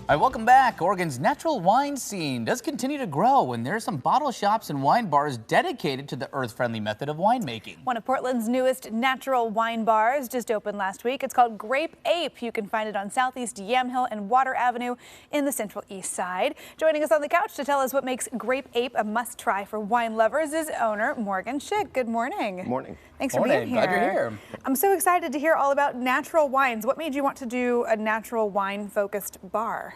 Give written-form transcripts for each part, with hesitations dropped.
All right, welcome back. Oregon's natural wine scene does continue to grow, and there are some bottle shops and wine bars dedicated to the earth-friendly method of winemaking. One of Portland's newest natural wine bars just opened last week. It's called Grape Ape. You can find it on Southeast Yamhill and Water Avenue in the Central Eastside. Joining us on the couch to tell us what makes Grape Ape a must-try for wine lovers is owner Morgan Schick. Good morning. Good morning. Thanks for being here. Glad you're here. I'm so excited to hear all about natural wines. What made you want to do a natural wine-focused bar?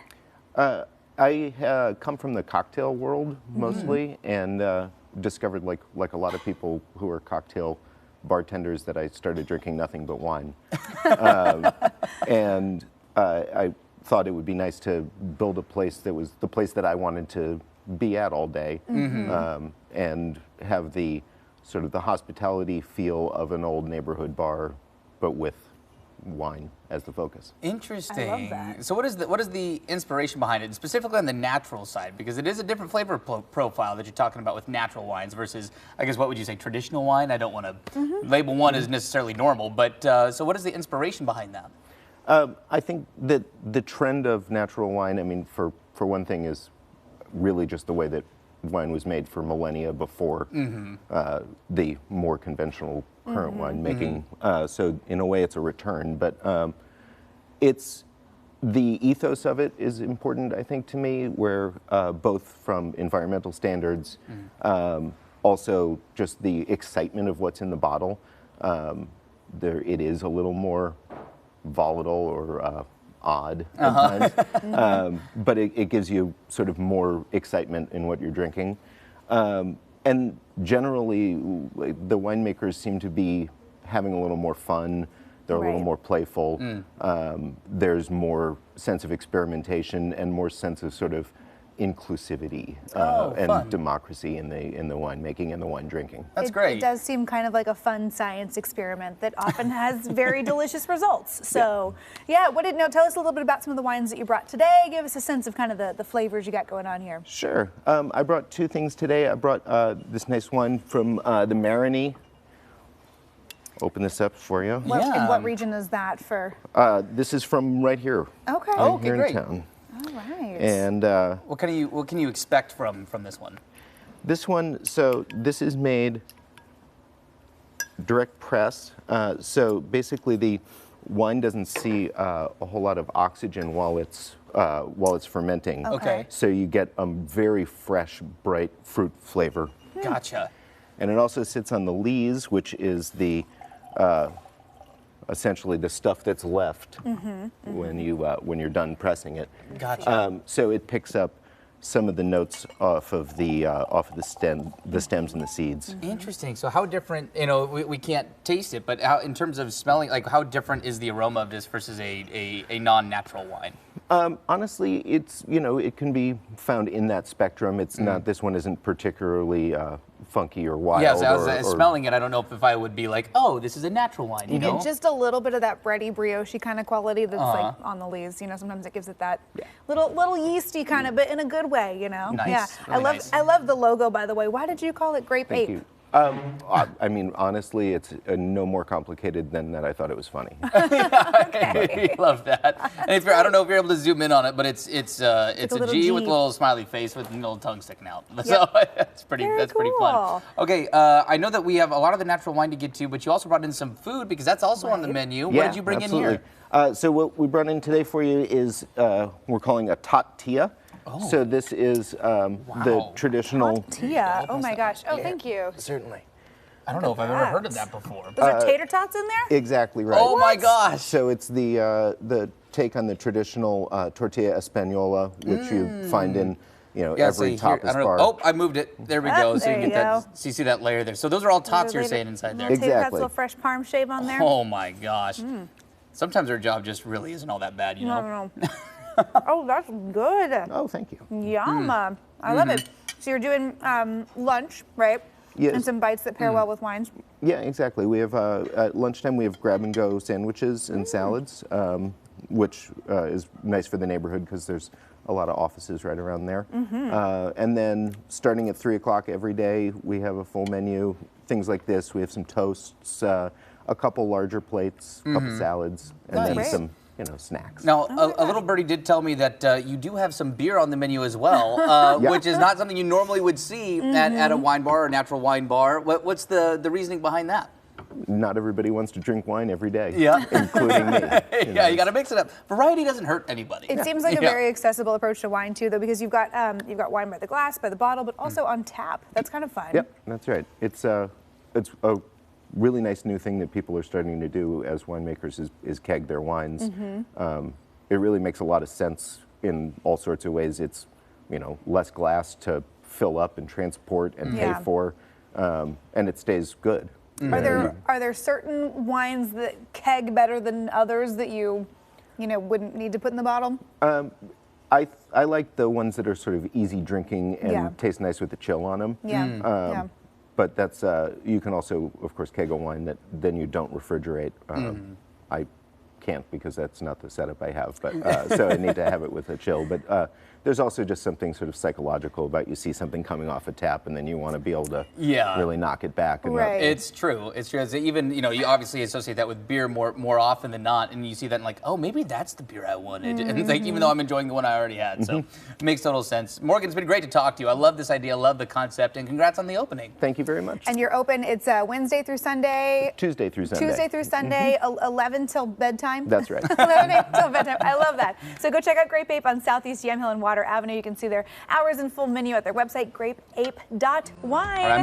I come from the cocktail world mostly, and discovered, like a lot of people who are cocktail bartenders, that I started drinking nothing but wine. And I thought it would be nice to build a place that was the place that I wanted to be at all day, and have the sort of the hospitality feel of an old neighborhood bar, but with wine as the focus. Interesting. I love that. So what is the inspiration behind it, and specifically on the natural side? Because it is a different flavor profile that you're talking about with natural wines versus, I guess, what would you say, traditional wine? I don't want to label one as necessarily normal, but so what is the inspiration behind that? I think that the trend of natural wine, I mean, for one thing, is really just the way that wine was made for millennia before the more conventional current winemaking. So in a way, it's a return, but it's the ethos of it is important, I think, to me, where both from environmental standards, also just the excitement of what's in the bottle. It is a little more volatile or odd at times, but it gives you sort of more excitement in what you're drinking. And generally, the winemakers seem to be having a little more fun. They're a little more playful. There's more sense of experimentation and more sense of sort of inclusivity and democracy in the winemaking and the wine drinking. That's great. It does seem kind of like a fun science experiment that often has very delicious results. So, yeah, tell us a little bit about some of the wines that you brought today. Give us a sense of kind of the flavors you got going on here. Sure. I brought two things today. I brought this nice wine from the Marigny. Open this up for you. And what region is that for? This is from right here. Okay. Right here great. in town. All right. And What can you expect from this one? this one, so this is made direct press. So basically, the wine doesn't see a whole lot of oxygen while it's fermenting. Okay. So you get a very fresh, bright fruit flavor. Gotcha. And it also sits on the lees, which is the essentially the stuff that's left when you're done pressing it. Gotcha. So it picks up some of the notes off of the stems and the seeds. Interesting. So how different, we can't taste it, but how, in terms of smelling, like how different is the aroma of this versus a non-natural wine? Honestly, it's, it can be found in that spectrum. It's not, this one isn't particularly funky or wild. Yeah, so I was smelling it. I don't know if I would be like, oh, this is a natural wine, You get just a little bit of that bready, brioche kind of quality that's like on the lees. Sometimes it gives it that little yeasty kind of, but in a good way, Nice. Yeah, Really I love the logo, by the way. Why did you call it Grape Ape? Thank you. I mean, honestly, it's no more complicated than that. I thought it was funny. I love that. And I don't know if you're able to zoom in on it, but it's a G with a little smiley face with a little tongue sticking out. So that's pretty fun. Okay, I know that we have a lot of the natural wine to get to, but you also brought in some food because that's also on the menu. What did you bring in here? So what we brought in today for you is we're calling a tortilla. Oh. So this is the traditional Tortilla. Oh my gosh. Oh, thank you. Certainly. I don't know if I've ever heard of that before. Those are tater tots in there? Exactly right. Oh my gosh. So it's the take on the traditional tortilla española, which you find in every tapas bar. Oh, I moved it. There we go. So there you get that. So you see that layer there. So those are all tots you're saying inside there. Tater tots, little fresh parm shave on there. Oh my gosh. Sometimes our job just really isn't all that bad, No. Oh, that's good. Oh, thank you. Yum. I love it. So you're doing lunch, right? Yes. And some bites that pair well with wines. Yeah, exactly. We have at lunchtime we have grab-and-go sandwiches and salads, which is nice for the neighborhood because there's a lot of offices right around there. And then starting at 3 o'clock every day, we have a full menu. Things like this. We have some toasts, a couple larger plates, a couple salads, and then snacks. Now, a little birdie did tell me that you do have some beer on the menu as well, which is not something you normally would see at a wine bar or natural wine bar. What's the reasoning behind that? Not everybody wants to drink wine every day, including me. You got to mix it up. Variety doesn't hurt anybody. It seems like a very accessible approach to wine too, though, because you've got wine by the glass, by the bottle, but also on tap. That's kind of fun. Yep, that's right. It's a really nice new thing that people are starting to do as winemakers is keg their wines. It really makes a lot of sense in all sorts of ways. It's less glass to fill up and transport and pay for, and it stays good. Are there certain wines that keg better than others that you wouldn't need to put in the bottle? I like the ones that are sort of easy drinking and taste nice with the chill on them. But that's you can also, of course, keg a wine that then you don't refrigerate. I can't because that's not the setup I have, but so I need to have it with a chill. But there's also just something sort of psychological about you see something coming off a tap and then you want to be able to really knock it back. And It's true. It's true. Even you obviously associate that with beer more often than not, and you see that and like, oh, maybe that's the beer I wanted. And it's like, even though I'm enjoying the one I already had, so it makes total sense. Morgan, it's been great to talk to you. I love this idea. I love the concept, and congrats on the opening. Thank you very much. And you're open. It's Wednesday through Sunday. Tuesday through Sunday. Tuesday through Sunday, 11 till bedtime. That's right. 11 till bedtime. I love that. So go check out Grape Ape on Southeast Yamhill and Water Avenue. You can see their hours and full menu at their website, grapeape.wine.